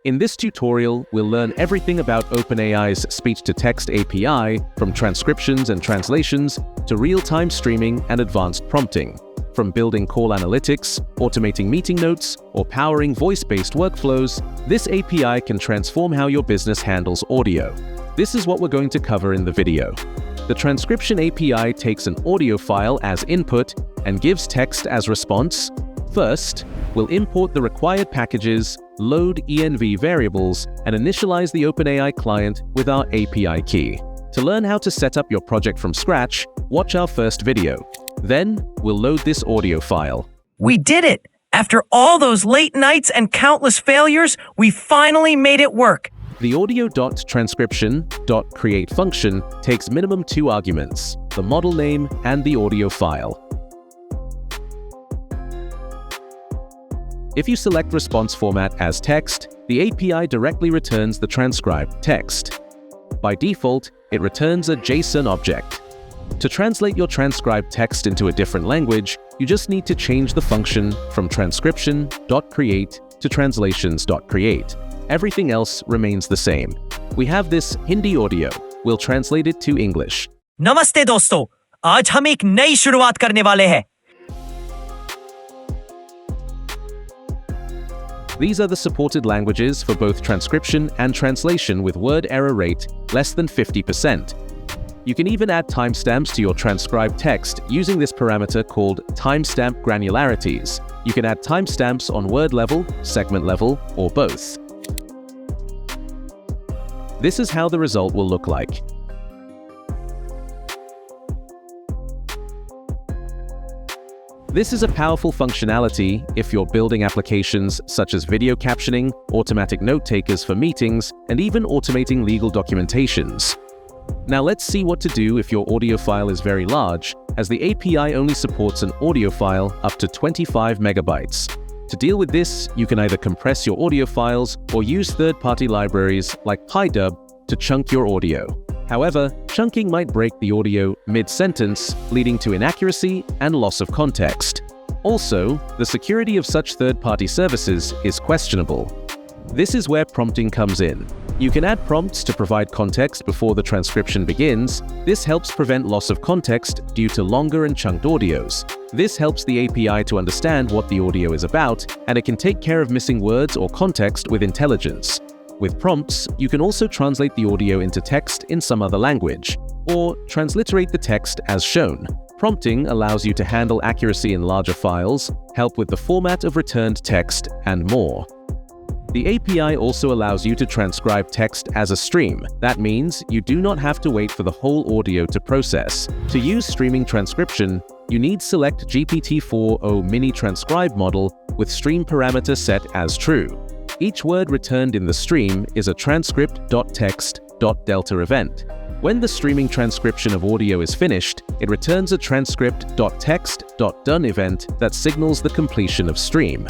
In this tutorial, we'll learn everything about OpenAI's speech-to-text API, from transcriptions and translations to real-time streaming and advanced prompting. From building call analytics, automating meeting notes, or powering voice-based workflows, this API can transform how your business handles audio. This is what we're going to cover in the video. The Transcription API takes an audio file as input and gives text as response. First, we'll import the required packages, load env variables, and initialize the OpenAI client with our API key. To learn how to set up your project from scratch, watch our first video. Then, we'll load this audio file. We did it! After all those late nights and countless failures, we finally made it work! The audio.transcription.create function takes minimum 2 arguments, the model name and the audio file. If you select response format as text, the API directly returns the transcribed text. By default, it returns a JSON object. To translate your transcribed text into a different language, you just need to change the function from transcription.create to translations.create. Everything else remains the same. We have this Hindi audio. We'll translate it to English. नमस्ते दोस्तों, आज हम एक नई शुरुआत करने वाले हैं. These are the supported languages for both transcription and translation with word error rate less than 50%. You can even add timestamps to your transcribed text using this parameter called timestamp granularities. You can add timestamps on word level, segment level, or both. This is how the result will look like. This is a powerful functionality if you're building applications such as video captioning, automatic note takers for meetings, and even automating legal documentations. Now let's see what to do if your audio file is very large, as the API only supports an audio file up to 25 megabytes. To deal with this, you can either compress your audio files or use third-party libraries like PyDub to chunk your audio. However, chunking might break the audio mid-sentence, leading to inaccuracy and loss of context. Also, the security of such third-party services is questionable. This is where prompting comes in. You can add prompts to provide context before the transcription begins. This helps prevent loss of context due to longer and chunked audios. This helps the API to understand what the audio is about, and it can take care of missing words or context with intelligence. With prompts, you can also translate the audio into text in some other language, or transliterate the text as shown. Prompting allows you to handle accuracy in larger files, help with the format of returned text, and more. The API also allows you to transcribe text as a stream. That means you do not have to wait for the whole audio to process. To use streaming transcription, you need select GPT-4o Mini Transcribe model with stream parameter set as true. Each word returned in the stream is a transcript.text.delta event. When the streaming transcription of audio is finished, it returns a transcript.text.done event that signals the completion of stream.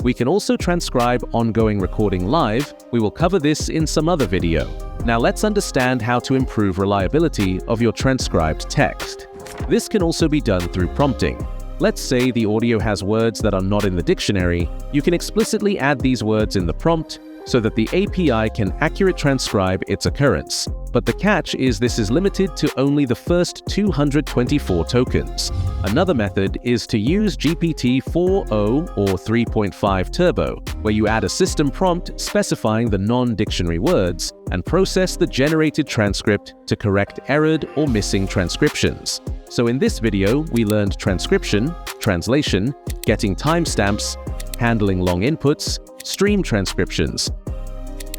We can also transcribe ongoing recording live. We will cover this in some other video. Now let's understand how to improve reliability of your transcribed text. This can also be done through prompting. Let's say the audio has words that are not in the dictionary. You can explicitly add these words in the prompt so that the API can accurately transcribe its occurrence. But the catch is this is limited to only the first 224 tokens. Another method is to use GPT-4o or 3.5 Turbo, where you add a system prompt specifying the non-dictionary words and process the generated transcript to correct errored or missing transcriptions. So in this video, we learned transcription, translation, getting timestamps, handling long inputs, stream transcriptions,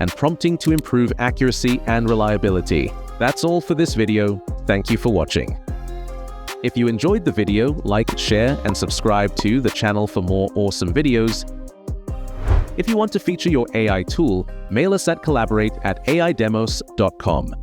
and prompting to improve accuracy and reliability. That's all for this video. Thank you for watching. If you enjoyed the video, like, share, and subscribe to the channel for more awesome videos. If you want to feature your AI tool, mail us at collaborate@aidemos.com.